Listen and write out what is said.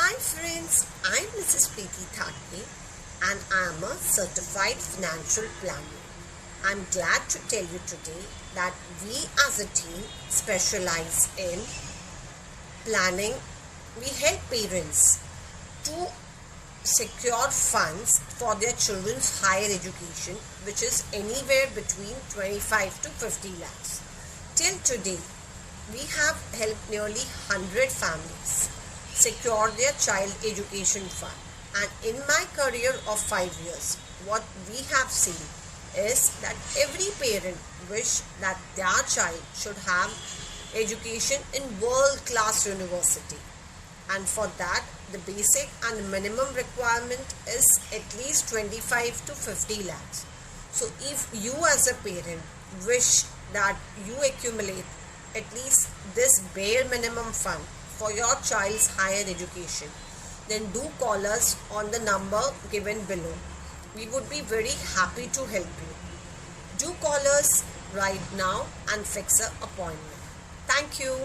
Hi friends, I'm Mrs. Preeti Thakne and I'm a certified financial planner. I'm glad to tell you today that we as a team specialize in planning. We help parents to secure funds for their children's higher education, which is anywhere between 25 to 50 lakhs. Till today, we have helped nearly 100 families secure their child education fund. And in my career of 5 years, what we have seen is that every parent wish that their child should have education in world-class university. And for that, the basic and minimum requirement is at least 25 to 50 lakhs. So if you as a parent wish that you accumulate at least this bare minimum fund for your child's higher education, then do call us on the number given below. We would be very happy to help you. Do call us right now and fix an appointment. Thank you.